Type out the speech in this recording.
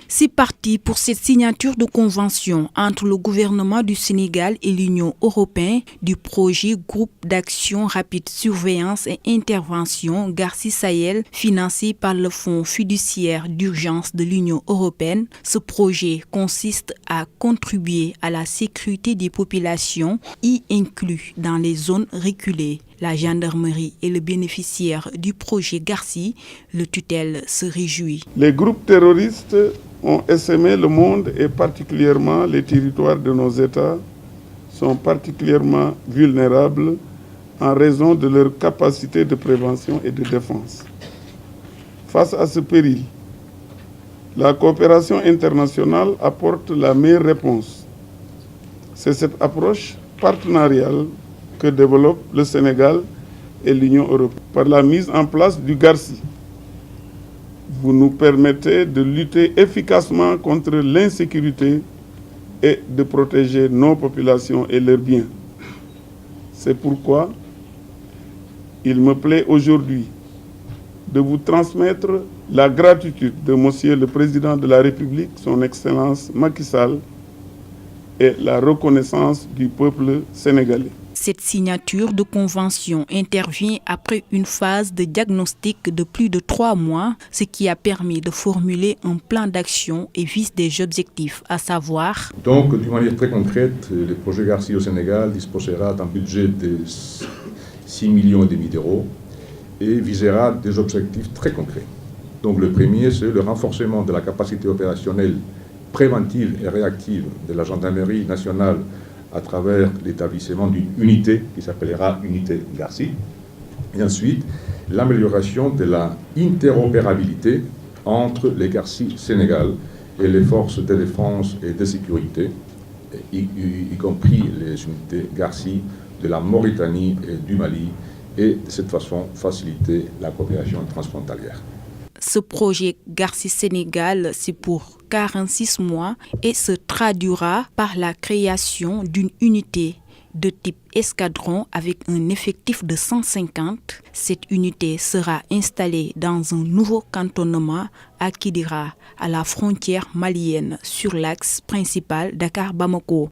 C'est parti pour cette signature de convention entre le gouvernement du Sénégal et l'Union européenne du projet Groupe d'action rapide surveillance et intervention Garci Sahel financé par le Fonds fiduciaire d'urgence de l'Union européenne. Ce projet consiste à contribuer à la sécurité des populations, y inclus dans les zones reculées. La gendarmerie est le bénéficiaire du projet Garci. Le tutelle se réjouit. Les groupes terroristes ont essaimé le monde et particulièrement les territoires de nos États sont particulièrement vulnérables en raison de leur capacité de prévention et de défense. Face à ce péril, la coopération internationale apporte la meilleure réponse. C'est cette approche partenariale que développent le Sénégal et l'Union européenne par la mise en place du Garci. Vous nous permettez de lutter efficacement contre l'insécurité et de protéger nos populations et leurs biens. C'est pourquoi il me plaît aujourd'hui de vous transmettre la gratitude de Monsieur le Président de la République, Son Excellence Macky Sall, et la reconnaissance du peuple sénégalais. Cette signature de convention intervient après une phase de diagnostic de plus de 3 mois, ce qui a permis de formuler un plan d'action et vise des objectifs, à savoir... Donc, d'une manière très concrète, le projet Garci au Sénégal disposera d'un budget de 6,5 millions d'euros et visera des objectifs très concrets. Donc, le premier, c'est le renforcement de la capacité opérationnelle préventive et réactive de la gendarmerie nationale à travers l'établissement d'une unité qui s'appellera Unité Garci. Et ensuite, l'amélioration de la interopérabilité entre les Garci Sénégal et les forces de défense et de sécurité, y compris les unités Garci de la Mauritanie et du Mali, et de cette façon faciliter la coopération transfrontalière. Ce projet Garci Sénégal, c'est pour 46 mois et se traduira par la création d'une unité de type escadron avec un effectif de 150. Cette unité sera installée dans un nouveau cantonnement à Kidira, à la frontière malienne, sur l'axe principal Dakar-Bamako.